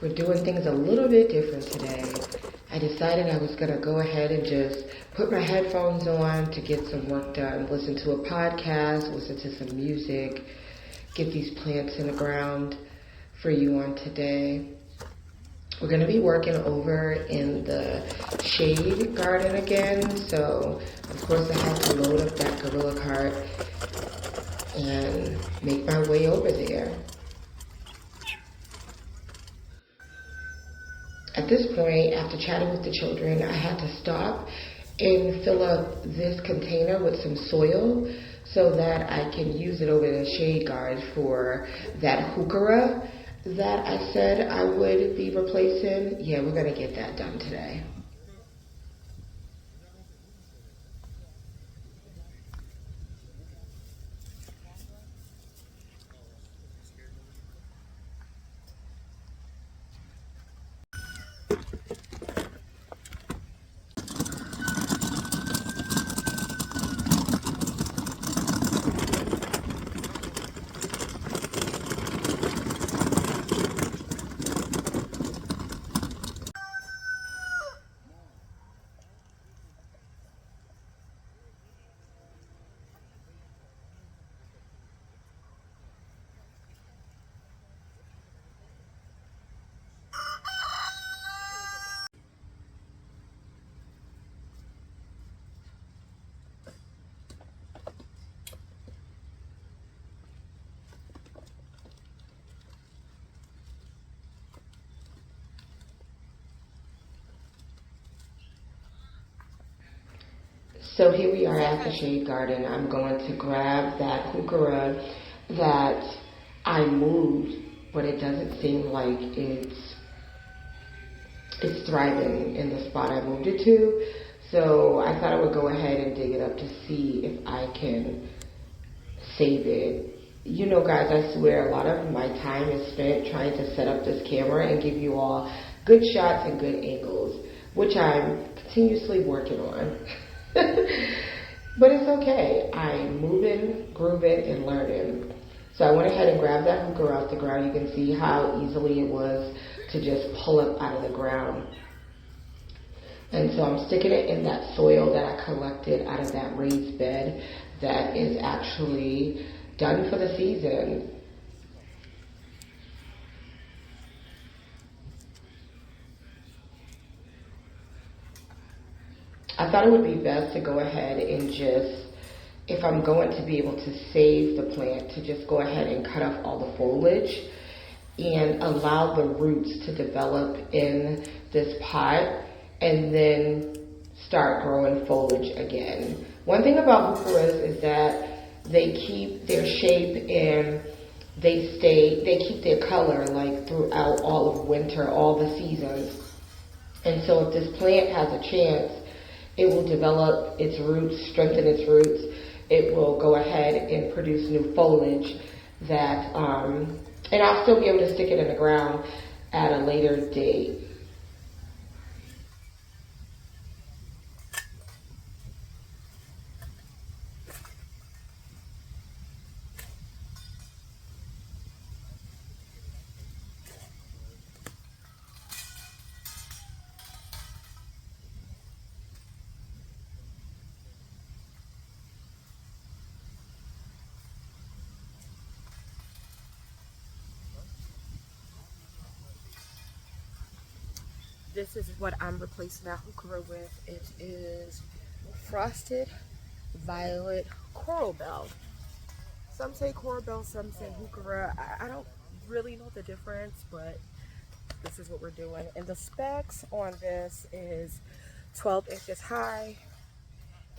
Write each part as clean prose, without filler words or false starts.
We're doing things a little bit different today. I decided I was going to go ahead and just put my headphones on to get some work done, listen to a podcast, listen to some music, get these plants in the ground for you on today. We're going to be working over in the shade garden again, so of course I have to load up that gorilla cart and make my way over there. At this point, after chatting with the children, I had to stop and fill up this container with some soil so that I can use it over in the shade guard for that Heuchera that I said I would be replacing. Yeah, we're going to get that done today. So here we are at the shade garden. I'm going to grab that Heuchera that I moved, but it doesn't seem like it's thriving in the spot I moved it to. So I thought I would go ahead and dig it up to see if I can save it. You know, guys, I swear a lot of my time is spent trying to set up this camera and give you all good shots and good angles, which I'm continuously working on. But it's okay. I'm moving, grooving, and learning. So I went ahead and grabbed that Heuchera off the ground. You can see how easily it was to just pull it out of the ground. And so I'm sticking it in that soil that I collected out of that raised bed that is actually done for the season. I thought it would be best to go ahead and just, if I'm going to be able to save the plant, to just go ahead and cut off all the foliage and allow the roots to develop in this pot and then start growing foliage again. One thing about Heucheras is that they keep their shape and they keep their color like throughout all of winter, all the seasons. And so if this plant has a chance, it will develop its roots, strengthen its roots. It will go ahead and produce new foliage that, and I'll still be able to stick it in the ground at a later date. This is what I'm replacing that Heuchera with. It is frosted violet coral bell. Some say coral bell, some say Heuchera. I don't really know the difference, but this is what we're doing. And the specs on this is 12 inches high,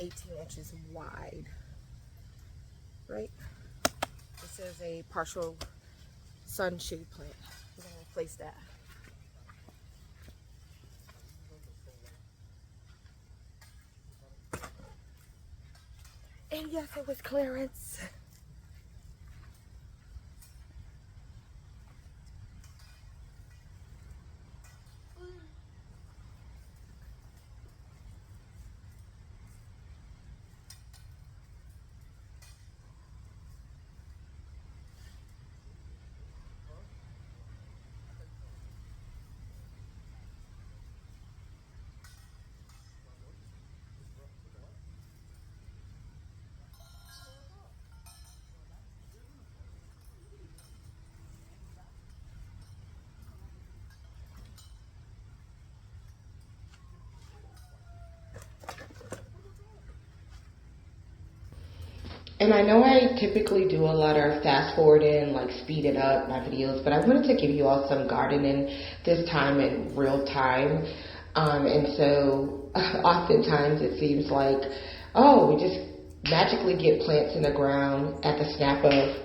18 inches wide, right? This is a partial sunshade plant. We're gonna replace that. And yes, it was clearance. And I know I typically do a lot of fast forwarding, like speeding up my videos, but I wanted to give you all some gardening this time in real time. And so oftentimes it seems like, oh, we just magically get plants in the ground at the snap of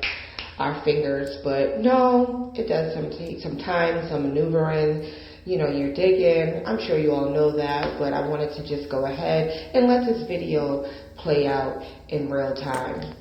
our fingers. But no, it does take some time, some maneuvering. You know, you're digging. I'm sure you all know that, but I wanted to just go ahead and let this video play out in real time.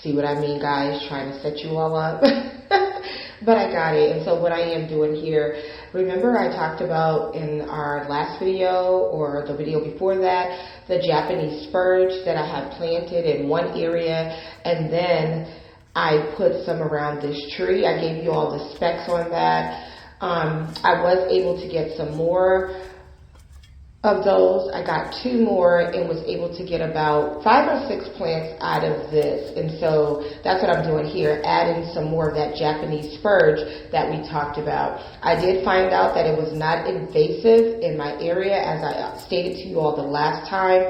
See what I mean, guys? Trying to set you all up. But I got it. And so what I am doing here, remember I talked about in our last video or the video before that, the Japanese spurge that I have planted in one area, and then I put some around this tree. I gave you all the specs on that. I was able to get some more of those. I got 2 more and was able to get about 5 or 6 plants out of this. And so that's what I'm doing here, adding some more of that Japanese spurge that we talked about. I did find out that it was not invasive in my area, as I stated to you all the last time.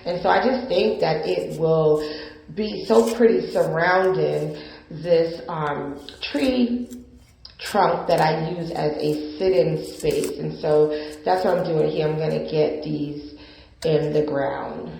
And so I just think that it will be so pretty surrounding this tree trunk that I use as a sit-in space. And so that's what I'm doing here. I'm going to get these in the ground.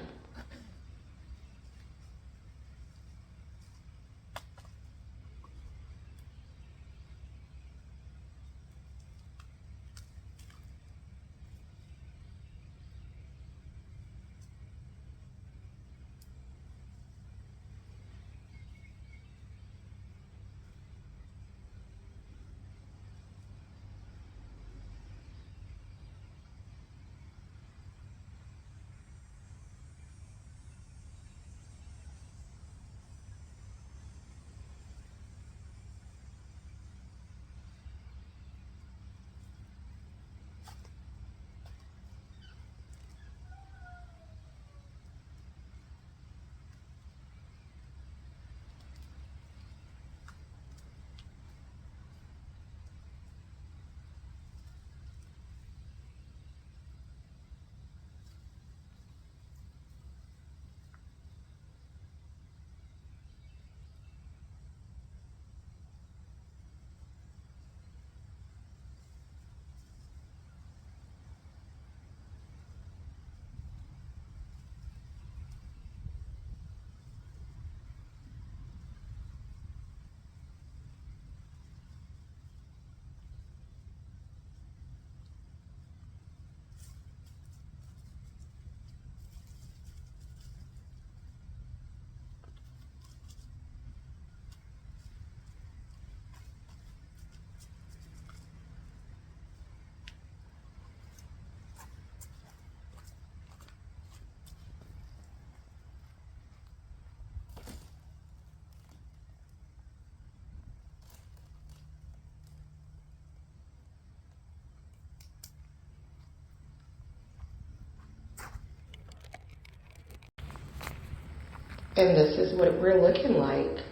And this is what we're looking like.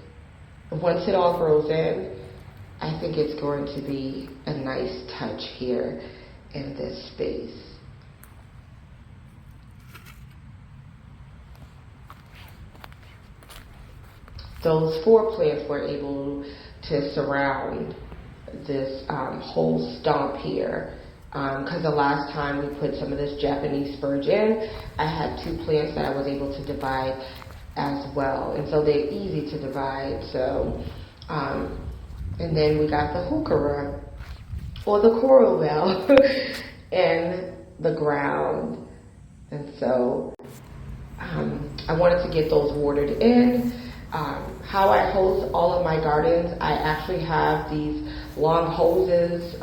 Once it all grows in, I think it's going to be a nice touch here in this space. those 4 plants were able to surround this whole stump here. Because the last time we put some of this Japanese spurge in, I had 2 plants that I was able to divide as well. And so they're easy to divide. So, and then we got the Heuchera, or the coral bell, in the ground. And so I wanted to get those watered in. How I hose all of my gardens, I actually have these long hoses.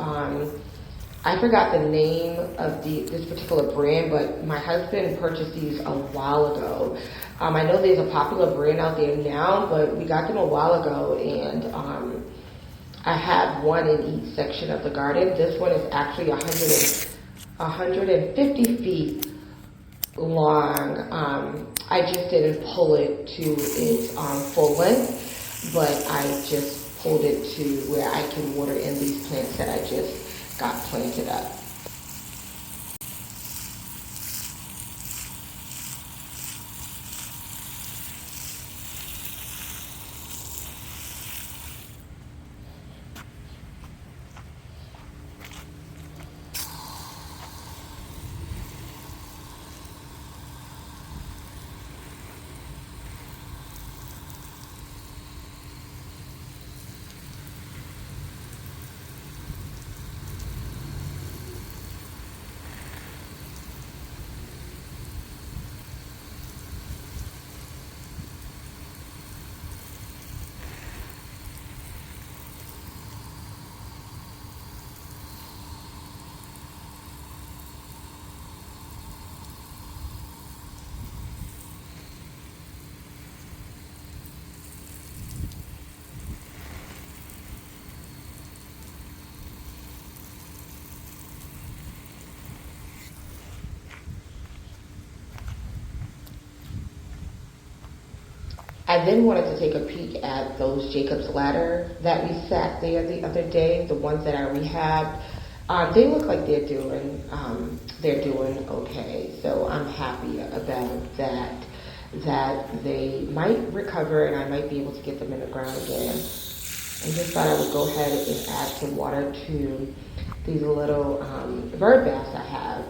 I forgot the name of this particular brand, but my husband purchased these a while ago. I know there's a popular brand out there now, but we got them a while ago, and I have one in each section of the garden. This one is actually 150 feet long. I just didn't pull it to its full length, but I just pulled it to where I can water in these plants that I just got planted up. I then wanted to take a peek at those Jacob's ladder that we sat there the other day, the ones that I rehabbed. They look like they're doing okay. So I'm happy about that they might recover and I might be able to get them in the ground again. I just thought I would go ahead and add some water to these little bird baths I have.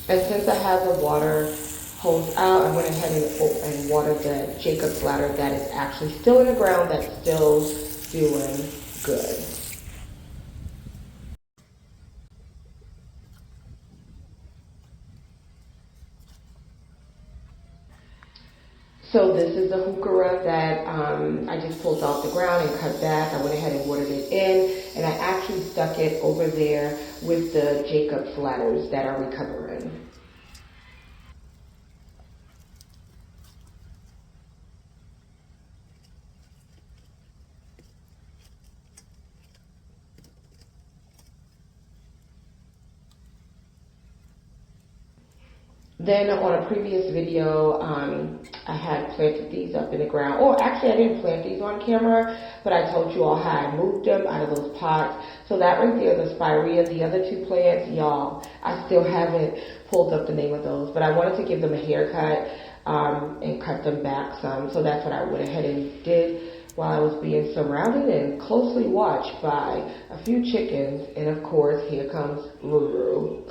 And since I have the water hose out, I went ahead and watered the Jacob's ladder that is actually still in the ground, that's still doing good. So this is the Heuchera that I just pulled off the ground and cut back. I went ahead and watered it in, and I actually stuck it over there with the Jacob's ladders that are recovering. Then on a previous video, I had planted these up in the ground. Oh, actually I didn't plant these on camera, but I told you all how I moved them out of those pots. So that right there, the spirea, the other 2 plants, y'all, I still haven't pulled up the name of those, but I wanted to give them a haircut and cut them back some. So that's what I went ahead and did while I was being surrounded and closely watched by a few chickens. And of course, here comes Ruru.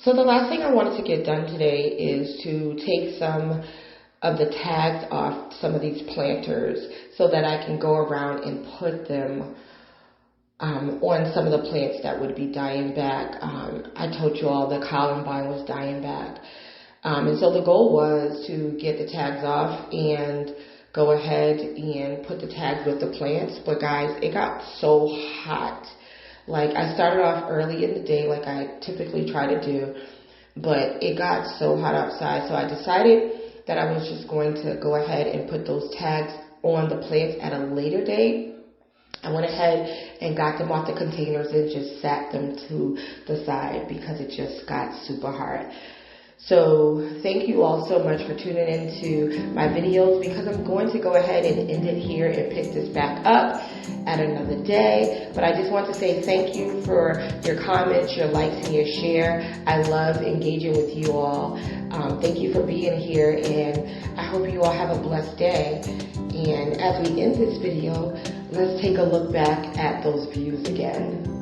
So the last thing I wanted to get done today is to take some of the tags off some of these planters so that I can go around and put them on some of the plants that would be dying back. I told you all the columbine was dying back. And so the goal was to get the tags off and go ahead and put the tags with the plants. But guys, it got so hot. Like, I started off early in the day like I typically try to do, but it got so hot outside. So I decided that I was just going to go ahead and put those tags on the plants at a later date. I went ahead and got them off the containers and just sat them to the side because it just got super hot. So thank you all so much for tuning into my videos, because I'm going to go ahead and end it here and pick this back up at another day. But I just want to say thank you for your comments, your likes, and your share. I love engaging with you all. Thank you for being here, and I hope you all have a blessed day. And as we end this video, let's take a look back at those views again.